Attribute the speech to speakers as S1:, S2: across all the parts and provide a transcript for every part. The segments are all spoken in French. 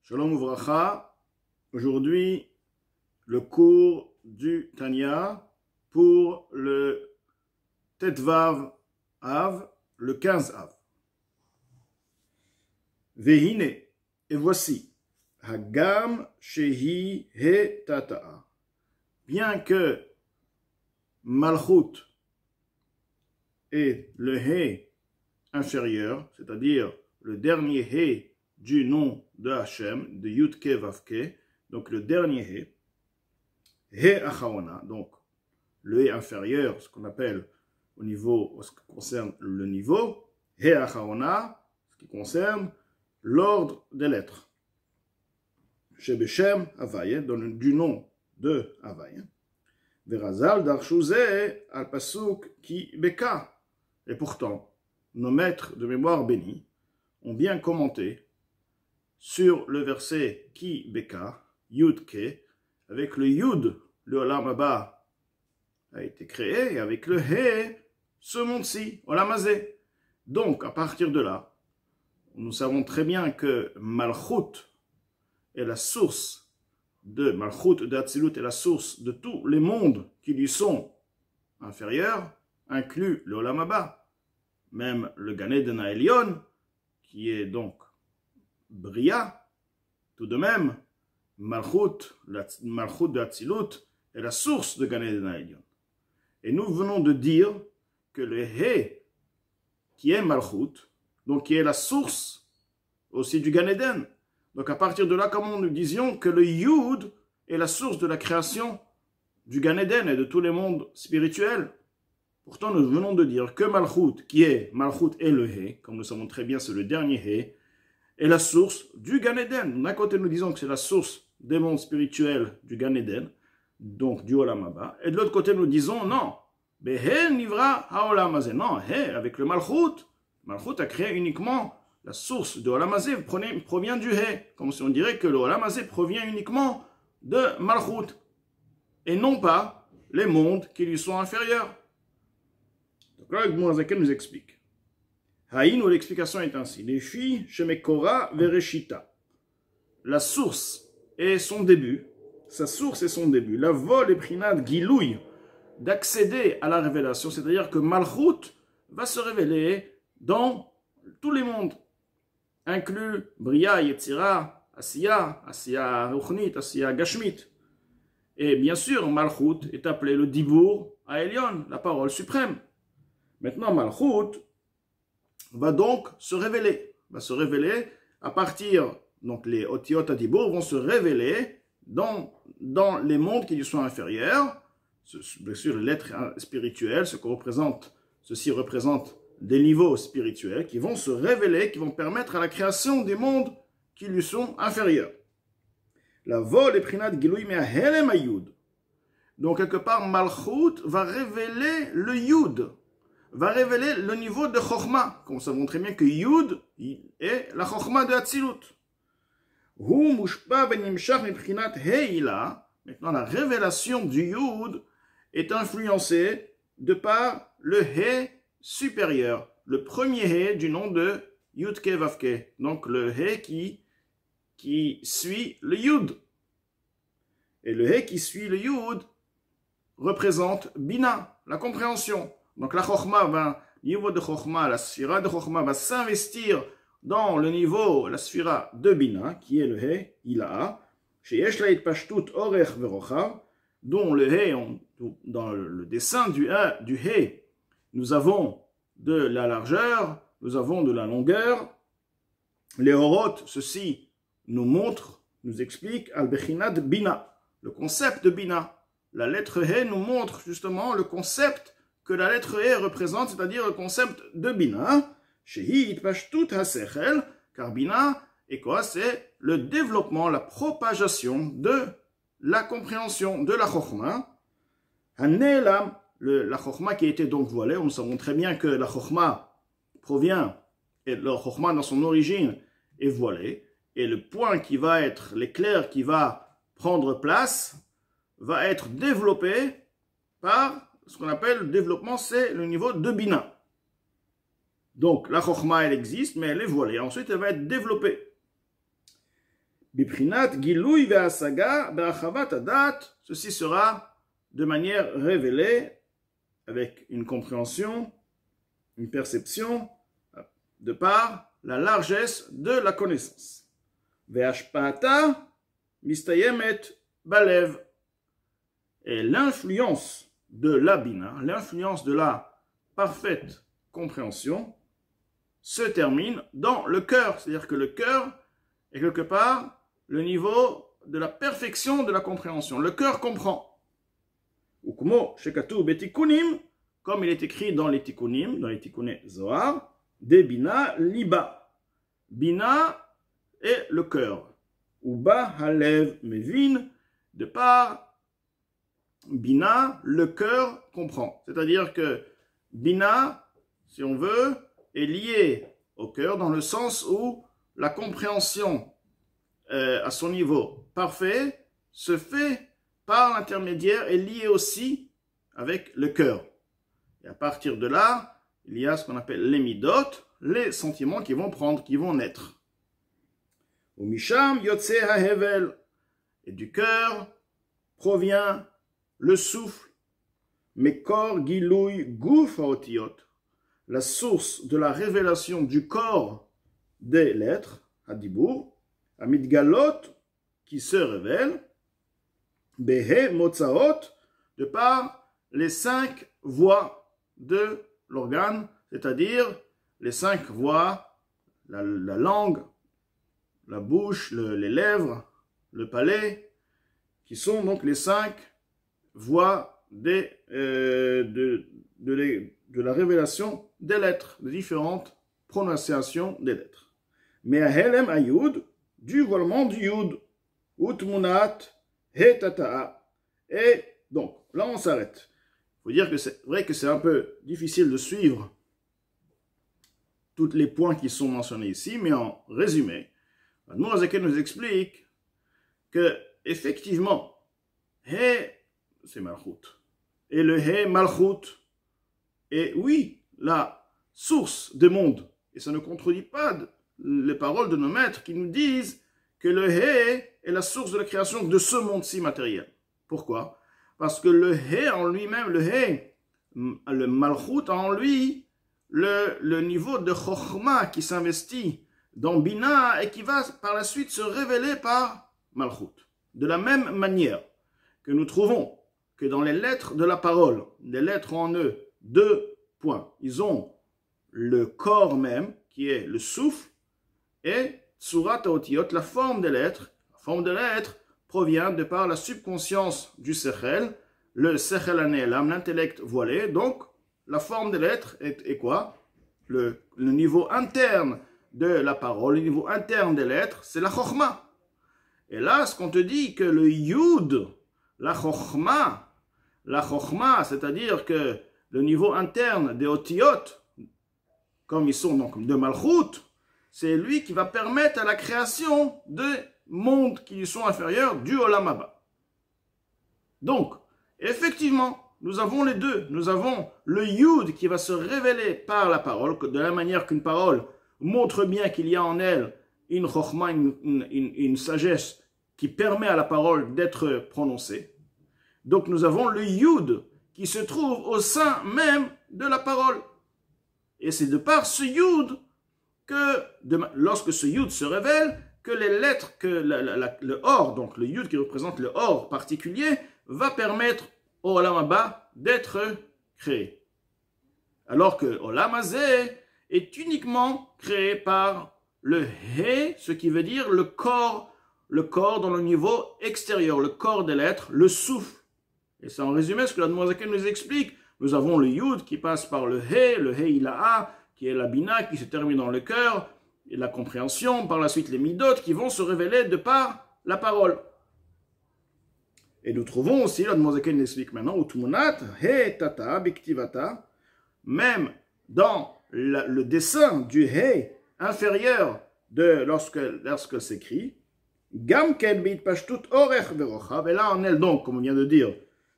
S1: Shalom Uvracha, aujourd'hui le cours du Tanya pour le Tetvav Av, le 15 Av. Vehine, et voici, Hagam Shehi He Tata'a. Bien que Malchut est le He inférieur, c'est-à-dire le dernier He du nom de Hachem, de Yudke Vavke, donc le dernier He Achaona, donc le He inférieur, ce qu'on appelle au niveau, ce qui concerne le niveau, He Achaona, ce qui concerne l'ordre des lettres. Shebeshem Havaye, du nom de Havaye. Verazal Darshuze al Pasuk Ki Beka. Et pourtant, nos maîtres de mémoire bénis ont bien commenté sur le verset Ki Beka, Yud Ke, avec le Yud, le Olam Haba a été créé, et avec le He, ce monde-ci, Olam Hazé. Donc, à partir de là, nous savons très bien que Malchut est la source de Malchut de Hatzilut est la source de tous les mondes qui lui sont inférieurs, inclus le Olam Haba, même le Gan Eden Elyon, qui est donc Bria, tout de même, Malchut de Hatzilut est la source de Gan Eden Elyon. Et nous venons de dire que le He, qui est Malchut, donc qui est la source aussi du Gan Eden. Donc à partir de là, comment nous disions que le Yud est la source de la création du Gan Eden et de tous les mondes spirituels. Pourtant, nous venons de dire que Malchut, qui est Malchut et le He, comme nous savons très bien, c'est le dernier He, est la source du Gan Eden. D'un côté, nous disons que c'est la source des mondes spirituels du Gan Eden, donc du Olam Haba, et de l'autre côté, nous disons non. Behe nivra haolam hazé. Non, He, avec le Malchut, Malchut a créé uniquement la source de Olam Hazé provient du He, comme si on dirait que le Olam Hazé provient uniquement de Malchut, et non pas les mondes qui lui sont inférieurs. Donc là, le Mourazaken nous explique. Haïn, où l'explication est ainsi. Les filles, Shemekora Vereshita. La source et son début, sa source et son début, la vol et prinad gilouille, d'accéder à la révélation, c'est-à-dire que Malchut va se révéler dans tous les mondes, inclus Bria, Yetzira, Asiya, Asiya Ruchnit, Asiya Gashmit. Et bien sûr, Malchut est appelé le Dibour à Elyon, la parole suprême. Maintenant, Malchut va donc se révéler. À partir, donc les Otiot Adibour vont se révéler dans les mondes qui lui sont inférieurs. Bien sûr, l'être spirituel, ceci représente des niveaux spirituels qui vont se révéler, qui vont permettre à la création des mondes qui lui sont inférieurs. La vol et prinat gilouy mea helem ayud. Donc, quelque part, Malchut va révéler le Yud, va révéler le niveau de Chokhmah. Comme nous savons très bien que Yud est la Chokhmah de Hatzilut. Hu mushpa benimshach miprinat heila. Maintenant, la révélation du Yud est influencée de par le He supérieur, le premier He du nom de Yudke Vavke. Donc, le He qui suit le Yud. Et le He qui suit le Yud représente Bina, la compréhension. Donc la Chokhmah, le niveau de Chokhmah, la Sphira de Chokhmah va s'investir dans le niveau, la Sphira de Bina, qui est le He, Ila'a, chez Yeshlait Pashtut Orech Verochav, dont le He, dans le dessin du He, nous avons de la largeur, nous avons de la longueur. Les Horot, ceci nous montre, nous explique, Al-Bechinat Bina, le concept de Bina. La lettre He nous montre justement le concept que la lettre He représente, c'est-à-dire le concept de Bina, Shehi Itpashtut HaSechel, car Bina est quoi? C'est le développement, la propagation de la compréhension de la Chokhmah. Hanelam, la Chokhmah qui a été donc voilée, nous savons très bien que la Chokhmah provient, et la Chokhmah dans son origine est voilée, et le point qui va être, l'éclair qui va prendre place, va être développé par ce qu'on appelle le développement, c'est le niveau de Bina. Donc la Chokhmah, elle existe, mais elle est voilée. Ensuite, elle va être développée. Biprinat Gilui ve'asaga be'achavat adat. Ceci sera de manière révélée, avec une compréhension, une perception, de par la largesse de la connaissance. Ve'ashpa'ata mistayemet balev. Et l'influence de la bina, l'influence de la parfaite compréhension, se termine dans le cœur. C'est-à-dire que le cœur est quelque part le niveau de la perfection de la compréhension. Le cœur comprend. Ukmo shekatu betikunim, comme il est écrit dans les tikkunim, dans les tikkuné Zohar, de bina liba. Bina est le cœur. Uba halev mevin, de par bina, le cœur comprend. C'est-à-dire que bina, si on veut, est lié au cœur dans le sens où la compréhension à son niveau parfait se fait par l'intermédiaire et lié aussi avec le cœur. Et à partir de là, il y a ce qu'on appelle les midot, les sentiments qui vont prendre, qui vont naître. Au misham yotse hahevel, et du cœur provient le souffle, mekor gilui guf haotiot, la source de la révélation du corps des lettres, hadibur, amidgalot, qui se révèle, behe motzaot, de par les 5 voies de l'organe, c'est-à-dire les 5 voies, la langue, la bouche, les lèvres, le palais, qui sont donc les 5 voies de la révélation des lettres, des différentes prononciations des lettres. Mais à Helem Ayud, du voilement du Yud, Utmunat, Hetata'a. Et donc, là on s'arrête. Il faut dire que c'est vrai que c'est un peu difficile de suivre tous les points qui sont mentionnés ici, mais en résumé, Admor HaZaken nous explique que, effectivement, He, c'est Malchut. Et le He, Malchut, est, oui, la source des mondes. Et ça ne contredit pas les paroles de nos maîtres qui nous disent que le He est la source de la création de ce monde-ci matériel. Pourquoi? Parce que le He en lui-même, le He, le Malchut en lui, le niveau de Chokhmah qui s'investit dans Bina et qui va par la suite se révéler par Malchut. De la même manière que nous trouvons que dans les lettres de la parole, les lettres en eux, 2 points. Ils ont le corps même, qui est le souffle, et Tsurat Haotiyot, la forme des lettres. La forme des lettres provient de par la subconscience du Sechel, le Sechel Anelam, l'intellect voilé. Donc, la forme des lettres est quoi? Le niveau interne de la parole, le niveau interne des lettres, c'est la Chokhmah. Et là, ce qu'on te dit, que le Yud, la Chokhmah, c'est-à-dire que le niveau interne des Otiyot, comme ils sont donc de Malchut, c'est lui qui va permettre à la création de mondes qui lui sont inférieurs du Olam Haba. Donc, effectivement, nous avons les deux. Nous avons le Yud qui va se révéler par la parole, de la manière qu'une parole montre bien qu'il y a en elle une chokhmah, une sagesse qui permet à la parole d'être prononcée. Donc nous avons le Yud qui se trouve au sein même de la parole. Et c'est de par ce Yud que, lorsque ce Yud se révèle, que les lettres, que le Or, donc le Yud qui représente le Or particulier, va permettre au Olam Haba d'être créé. Alors que Olam Hazeh est uniquement créé par le He, ce qui veut dire le corps dans le niveau extérieur, le corps des lettres, le souffle. Et c'est en résumé ce que l'Admor HaZaken nous explique. Nous avons le Yud qui passe par le He Ilaha, qui est la Bina, qui se termine dans le cœur, et la compréhension, par la suite les Midot, qui vont se révéler de par la parole. Et nous trouvons aussi, l'Admor HaZaken l'explique maintenant, Utmunat, He Tata, Biktivata, même dans le dessin du He inférieur de lorsque s'écrit, Gam ken bit pashtut orech verochav, et là on est donc, comme on vient de dire,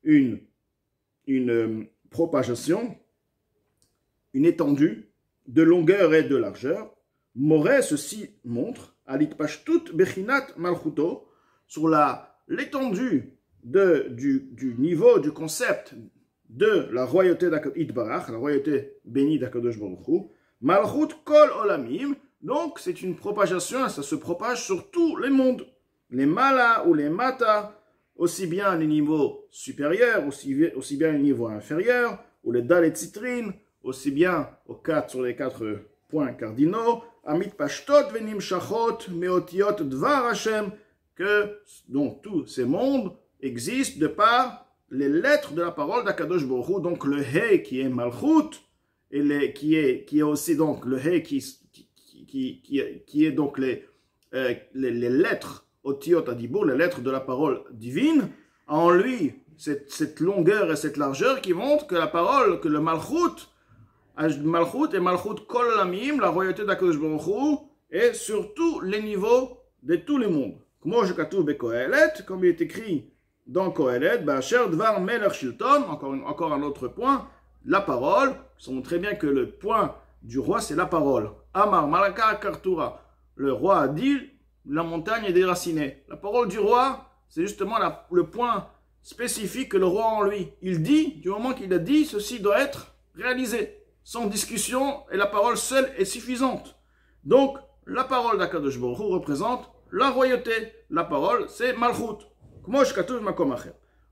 S1: une propagation, une étendue de longueur et de largeur. Moré, ceci montre, alit pashtut bechinat malchuto, sur l'étendue du niveau, du concept de la royauté d'Itbarach, la royauté bénie d'Akadosh Baruch Hu, malchut kol olamim, donc c'est une propagation, ça se propage sur tous les mondes, les mala ou les mata, aussi bien les niveaux supérieurs, aussi bien les niveaux inférieurs, ou les dal et citrines, aussi bien sur les 4 points cardinaux, amit pashtot venim shachot meotiot dvar Hashem, que donc tous ces mondes existent de par les lettres de la parole d'Akadosh Baruch Hu, donc le He qui est Malchut, et qui est aussi donc le He qui est donc les lettres Otiot Adibur, les lettres de la parole divine, en lui cette longueur et cette largeur qui montrent que la parole, que le Malchut et Malchut Kol Olamim, la royauté d'Akadosh Baruch Hu, est sur tous les niveaux de tous les mondes. Comme il est écrit dans Kohelet, Dvar Melech Shilton, encore un autre point, la parole, nous savons très bien que le point du roi, c'est la parole. Amar Malaka Kartura, le roi a dit, la montagne est déracinée. La parole du roi, c'est justement le point spécifique que le roi a en lui. Il dit, du moment qu'il a dit, ceci doit être réalisé. Sans discussion, et la parole seule est suffisante. Donc, la parole d'Akadosh Baruch Hu représente la royauté. La parole, c'est Malchut.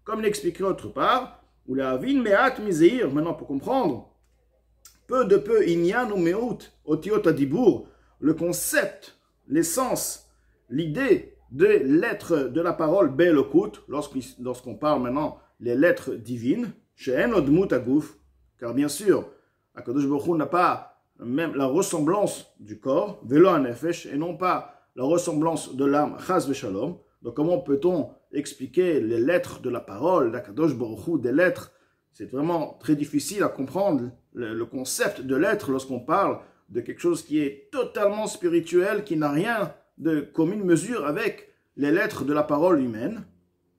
S1: Comme l'expliqué autre part, ou la avin me'at mizeir, maintenant pour comprendre, peu de peu inyan ou me'ut, otiot adibur, le concept, l'essence, l'idée des lettres de la parole be'elokut, lorsqu'on parle maintenant les lettres divines, she'en odmut aguf, car bien sûr, Akadosh Baruch Hu n'a pas même la ressemblance du corps, velo anefesh, et non pas la ressemblance de l'âme, chas v'shalom. Donc comment peut-on expliquer les lettres de la parole d'Akadosh Baruch Hu, des lettres? C'est vraiment très difficile à comprendre le concept de lettres lorsqu'on parle de quelque chose qui est totalement spirituel, qui n'a rien de commune mesure avec les lettres de la parole humaine.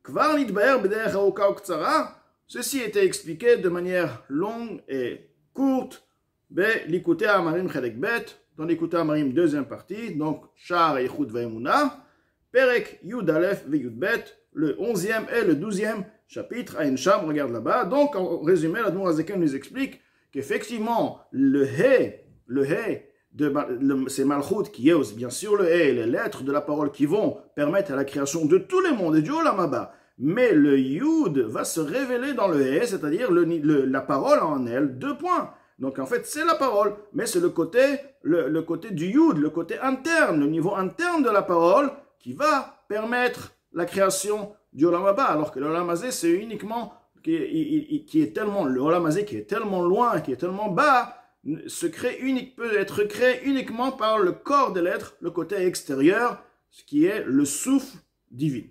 S1: Kvar nitbaer b'derech aruka uktsara, ceci était expliqué de manière longue et courte, l'Ikutei Amarim Chelek Bet, dans l'Ikutei Amarim deuxième partie, donc Sha'ar Eichut V'Emunah, Perek Yud Aleph V'Yud Bet, le 11e et le 12e chapitre, Ayin Sham, regarde là-bas. Donc, en résumé, l'Admour HaZaken nous explique qu'effectivement, le He, c'est Malchut qui est bien sûr le He, les lettres de la parole qui vont permettre à la création de tous les mondes et du Olam Haba. Mais le Yud va se révéler dans le He, c'est-à-dire la parole en elle, 2 points. Donc en fait, c'est la parole, mais c'est le côté du Yud, le côté interne, le niveau interne de la parole qui va permettre la création du Olam Haba, alors que l'Olam Hazé, c'est uniquement le Olam Hazé qui est tellement loin, qui est tellement bas, peut être créé uniquement par le corps des lettres, le côté extérieur, ce qui est le souffle divin.